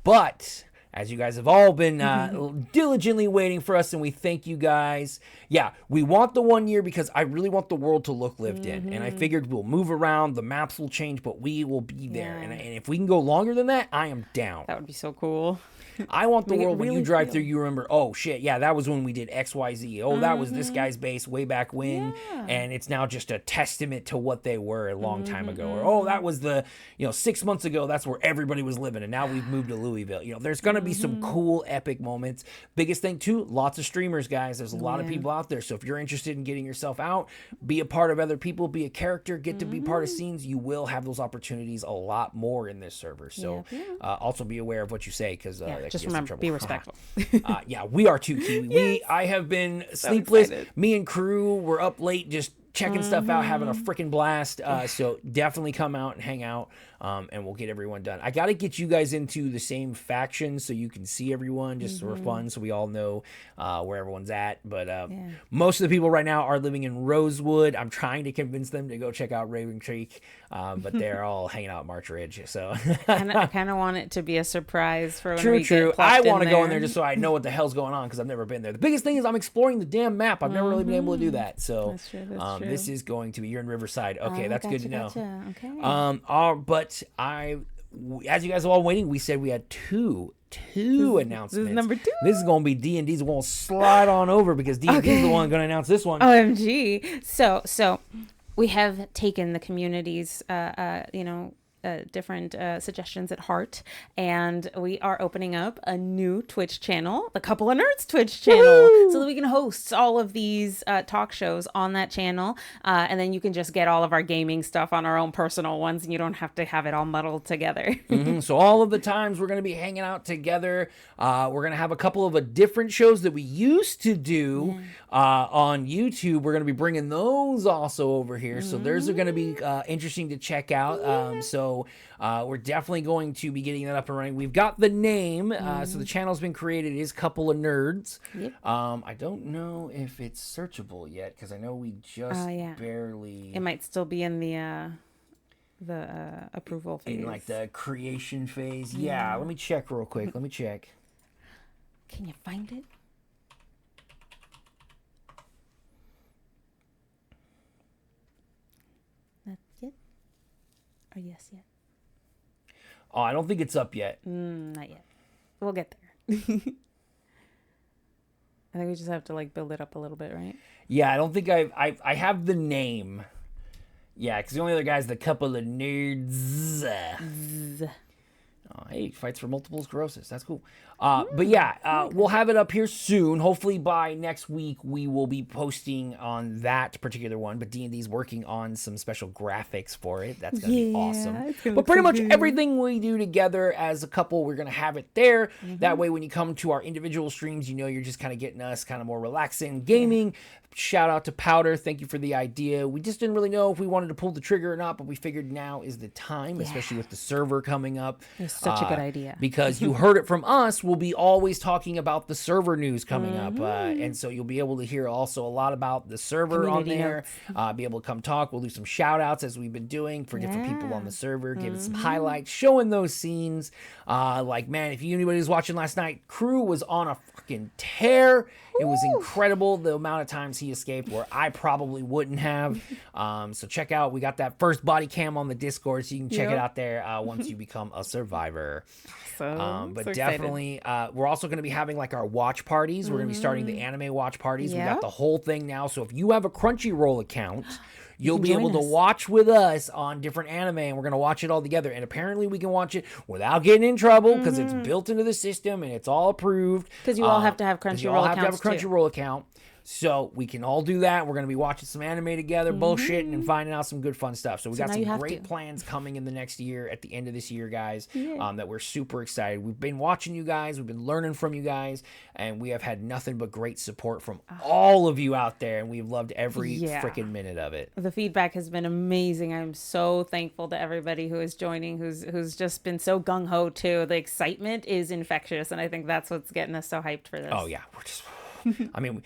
But as you guys have all been diligently waiting for us, and we thank you guys. Yeah, we want the 1 year because I really want the world to look lived in. And I figured we'll move around, the maps will change, but we will be there. And if we can go longer than that, I am down. That would be so cool. I want the world when you drive through, you remember, oh shit, yeah, that was when we did XYZ. Oh, that was this guy's base way back when. And it's now just a testament to what they were a long time ago. Or, oh, that was 6 months ago, that's where everybody was living. And now we've moved to Louisville. There's going to be some cool, epic moments. Biggest thing too, lots of streamers, guys. There's a lot of people out there. So if you're interested in getting yourself out, be a part of other people, be a character, get to be part of scenes, you will have those opportunities a lot more in this server. So also be aware of what you say, because just remember, be respectful. Yeah, we are too, Kiwi. I have been sleepless. Me and crew were up late just checking stuff out, having a freaking blast. So definitely come out and hang out, and we'll get everyone done. I got to get you guys into the same faction so you can see everyone, just for fun, so we all know where everyone's at. But most of the people right now are living in Rosewood. I'm trying to convince them to go check out Raven Creek, but they're all hanging out at March Ridge. So I kind of want it to be a surprise for when true. Get I want to go in there just so I know what the hell's going on, because I've never been there. The biggest thing is I'm exploring the damn map. I've never really been able to do that. So that's true. this is going to be, you're in Riverside. Okay, that's good to know. Okay. But as you guys are all waiting, we said we had two announcements. This is number 2. This is going to be D&D's. We're going to slide on over because D&D's the one going to announce this one. OMG. So we have taken the community's, different suggestions at heart, and we are opening up a new Twitch channel, the Couple of Nerds Twitch channel, so that we can host all of these talk shows on that channel, and then you can just get all of our gaming stuff on our own personal ones, and you don't have to have it all muddled together. So all of the times we're going to be hanging out together, we're going to have a couple of different shows that we used to do on YouTube. We're going to be bringing those also over here, so those are going to be interesting to check out. So we're definitely going to be getting that up and running. We've got the name, so the channel's been created. It is Couple of Nerds. I don't know if it's searchable yet, because I know we just barely. It might still be in the approval phase, in like the creation phase. Yeah, let me check real quick. Let me check. Can you find it? Not yet. Or yes yet? Oh, I don't think it's up yet. Not yet. We'll get there. I think we just have to build it up a little bit, right? Yeah, I don't think I have the name. Yeah, because the only other guy's the Couple of Nerds. Oh, hey, fights for multiple sclerosis. That's cool. But yeah, we'll have it up here soon. Hopefully by next week we will be posting on that particular one. But D&D's working on some special graphics for it. That's going to be awesome. But pretty much everything we do together as a couple, we're going to have it there. That way when you come to our individual streams, you're just kind of getting us kind of more relaxing gaming. Shout out to Powder. Thank you for the idea. We just didn't really know if we wanted to pull the trigger or not, but we figured now is the time, especially with the server coming up. It's such a good idea. Because you heard it from us. We'll be always talking about the server news coming up. And so you'll be able to hear also a lot about the server community on there. Be able to come talk. We'll do some shout outs as we've been doing for different people on the server, giving some highlights, showing those scenes. Man, if anybody's watching last night, Crew was on a fucking tear. It was incredible the amount of times he escaped where I probably wouldn't have. So check out, we got that first body cam on the Discord, so you can check it out there once you become a survivor. But so definitely, we're also going to be having like our watch parties. We're going to be starting the anime watch parties. We got the whole thing now. So if you have a Crunchyroll account, you'll be able to watch with us on different anime, and we're going to watch it all together. And apparently we can watch it without getting in trouble because it's built into the system and it's all approved. Because you all have to have Crunchyroll accounts. You all have to have a Crunchyroll account. So we can all do that. We're going to be watching some anime together, bullshitting, and finding out some good fun stuff. So we got some great plans coming in the next year, at the end of this year, guys, that we're super excited. We've been watching you guys. We've been learning from you guys. And we have had nothing but great support from all of you out there. And we've loved every freaking minute of it. The feedback has been amazing. I'm so thankful to everybody who is joining, who's just been so gung-ho too. The excitement is infectious. And I think that's what's getting us so hyped for this. Oh, yeah. We're just... I mean,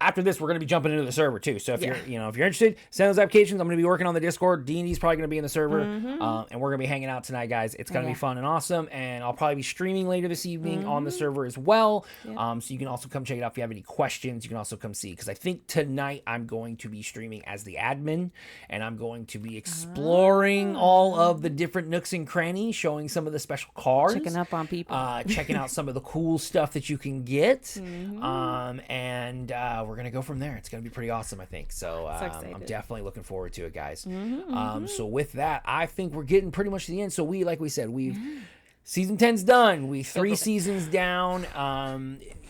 after this, we're going to be jumping into the server too. So if you're interested, send those applications. I'm going to be working on the Discord. D&D's probably going to be in the server, and we're going to be hanging out tonight, guys. It's going to be fun and awesome. And I'll probably be streaming later this evening on the server as well. So you can also come check it out if you have any questions. You can also come see, because I think tonight I'm going to be streaming as the admin, and I'm going to be exploring all of the different nooks and crannies, showing some of the special cards, checking up on people, checking out some of the cool stuff that you can get, and we're going to go from there. It's going to be pretty awesome, I think. So I'm definitely looking forward to it, guys. So with that, I think we're getting pretty much to the end. So like we said, season 10's done. We 3 seasons down.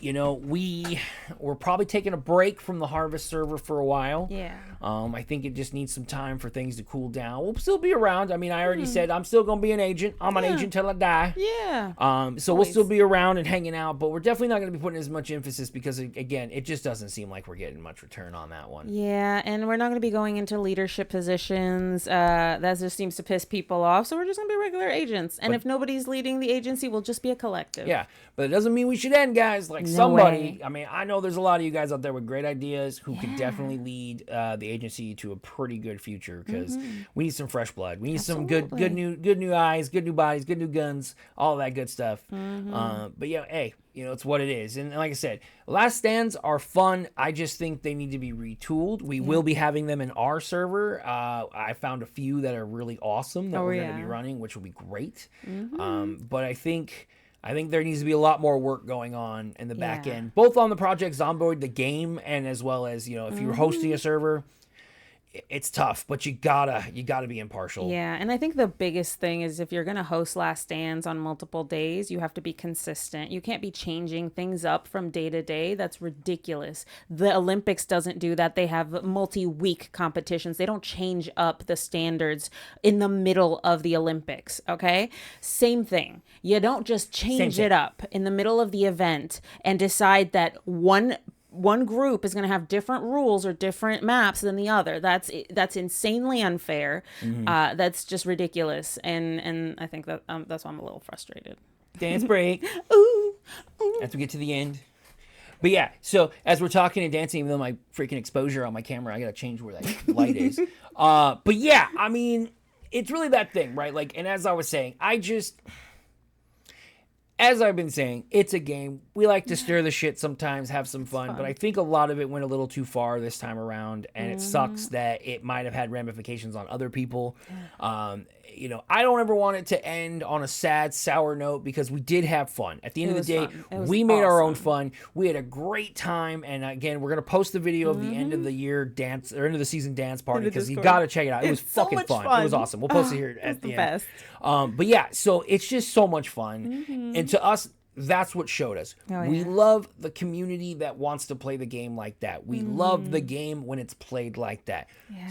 We're probably taking a break from the Harvest server for a while. Yeah. I think it just needs some time for things to cool down. We'll still be around. I mean, I already said I'm still going to be an agent. I'm an agent till I die. Yeah. So we'll still be around and hanging out, but we're definitely not going to be putting as much emphasis because, again, it just doesn't seem like we're getting much return on that one. Yeah, and we're not going to be going into leadership positions. That just seems to piss people off, so we're just going to be regular agents. And if nobody's leading the agency, we'll just be a collective. Yeah, but it doesn't mean we should end, guys. Like somebody, I mean, I know there's a lot of you guys out there with great ideas who could definitely lead the agency to a pretty good future, because we need some fresh blood. We need some good new eyes, good new bodies, good new guns, all that good stuff. But yeah, hey, it's what it is. And like I said, Last Stands are fun. I just think they need to be retooled. We will be having them in our server. I found a few that are really awesome that we're going to be running, which will be great. But I think there needs to be a lot more work going on in the back end, both on the Project Zomboid, the game, and as well as, if you're hosting a server, it's tough, but you gotta be impartial. Yeah, and I think the biggest thing is if you're gonna host Last Stands on multiple days, you have to be consistent. You can't be changing things up from day to day. That's ridiculous. The Olympics doesn't do that. They have multi-week competitions. They don't change up the standards in the middle of the Olympics, okay? Same thing. You don't just change it up in the middle of the event and decide that one group is going to have different rules or different maps than the other. That's insanely unfair. That's just ridiculous. And I think that that's why I'm a little frustrated. Dance break. Ooh. As we get to the end. But yeah, so as we're talking and dancing, even though my freaking exposure on my camera, I got to change where that light is. But yeah, I mean, it's really that thing, right? Like, and as I was saying, as I've been saying, it's a game. We like to stir the shit sometimes, have some fun, but I think a lot of it went a little too far this time around, and it sucks that it might have had ramifications on other people. I don't ever want it to end on a sad, sour note, because we did have fun. At the end of the day, we made our own fun. We had a great time, and again, we're going to post the video of the end of the year dance, or end of the season dance party, because you got to check it out. It was fucking fun. It was awesome. We'll post it here at the end. But yeah, so it's just so much fun. And to us, that's what showed us. We love the community that wants to play the game like that. We love the game when it's played like that.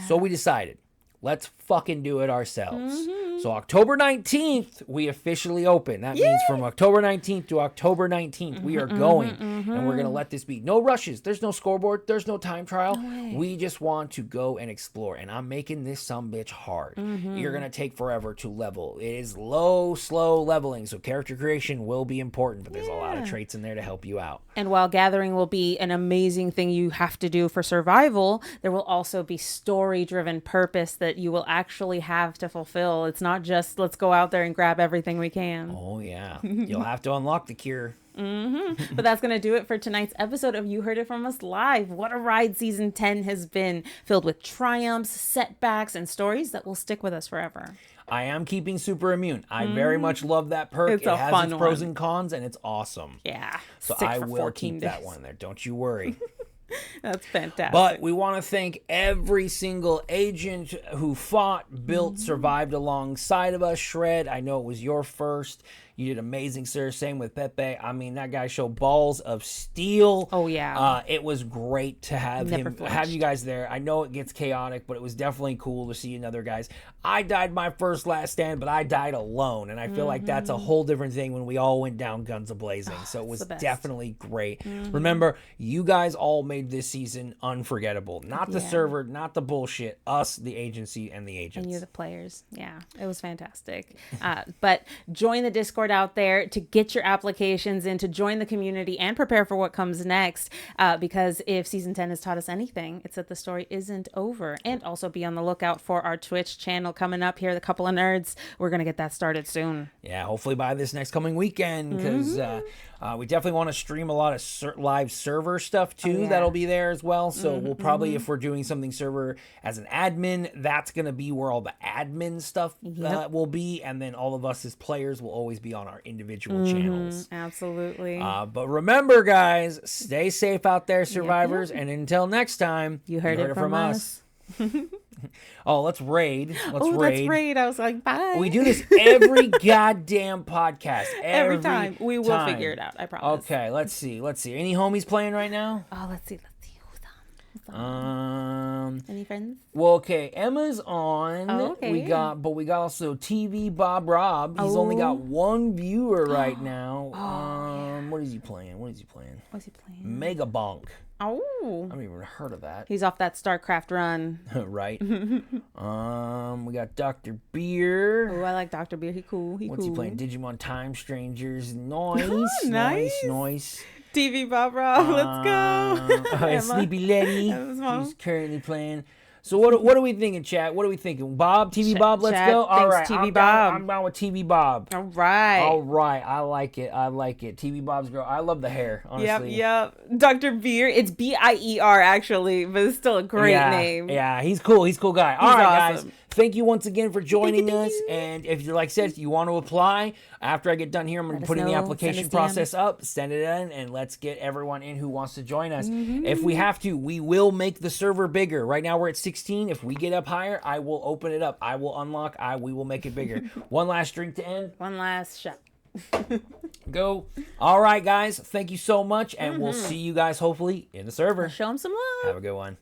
So we decided, let's fucking do it ourselves. So October 19th, we officially open. That means from October 19th to October 19th, we are going. And we're going to let this be. No rushes. There's no scoreboard. There's no time trial. We just want to go and explore. And I'm making this sumbitch hard. You're going to take forever to level. It is slow leveling. So character creation will be important. But there's a lot of traits in there to help you out. And while gathering will be an amazing thing you have to do for survival, there will also be story-driven purpose that you will actually have to fulfill. It's not just let's go out there and grab everything we can. Oh yeah. You'll have to unlock the cure. But that's going to do it for tonight's episode of You Heard It From Us Live. What a ride season 10 has been, filled with triumphs, setbacks, and stories that will stick with us forever. I am keeping super immune. I very much love that perk. It's a has fun its pros one. and cons, and it's awesome. Yeah. So sick I for will 14 keep that days. one there. Don't you worry. That's fantastic. But we want to thank every single agent who fought, built, survived alongside of us. Shred, I know it was your first. You did amazing, sir. Same with Pepe. I mean, that guy showed balls of steel. Oh, yeah. It was great to have have you guys there. I know it gets chaotic, but it was definitely cool to see another guys. I died my first last stand, but I died alone. And I feel like that's a whole different thing when we all went down guns a-blazing. So it was definitely great. Remember, you guys all made this season unforgettable. Not the server, not the bullshit. Us, the agency, and the agents. And you, the players. Yeah, it was fantastic. But join the Discord out there to get your applications in, to join the community and prepare for what comes next. Because if season 10 has taught us anything, it's that the story isn't over. And also be on the lookout for our Twitch channel coming up here, The Couple of Nerds. We're going to get that started soon. Yeah, hopefully by this next coming weekend, because we definitely want to stream a lot of live server stuff too. That'll be there as well. So we'll probably, if we're doing something server as an admin, that's going to be where all the admin stuff will be. And then all of us as players will always be on our individual channels. Absolutely. But remember, guys, stay safe out there, survivors. And until next time, you heard it from us. Oh, let's raid. Let's raid. I was like, bye. We do this every goddamn podcast. Every time. We will figure it out. I promise. Okay, let's see. Any homies playing right now? Oh, let's see. Who's on? Any friends? Well, okay. Emma's on. Oh, okay. We got also TV Bob Rob. He's only got one viewer right now. What is he playing? What's he playing? Mega Bonk. Oh. I haven't even heard of that. He's off that StarCraft run. Right. We got Dr. Beer. Oh, I like Dr. Beer. He cool. What's he playing? Digimon Time Strangers. Nice. Nice. TV Bob Rob. Let's go. Sleepy Letty. She's currently playing. So what are we thinking, chat? What are we thinking? Bob, TV Bob, let's go. All right, TV Bob. I'm down with TV Bob. All right. I like it. TV Bob's girl. I love the hair, honestly. Yep. Dr. Beer. It's Bier actually, but it's still a great name. Yeah, he's cool. He's a cool guy. All right, awesome. guys. Thank you once again for joining us. And if you're like said, you want to apply, after I get done here, I'm going to put in the application process up, send it in, and let's get everyone in who wants to join us. If we have to, we will make the server bigger. Right now we're at 16. If we get up higher, I will open it up. I will unlock. We will make it bigger. One last drink to end. One last shot. Go. All right, guys. Thank you so much, and we'll see you guys hopefully in the server. Show them some love. Have a good one.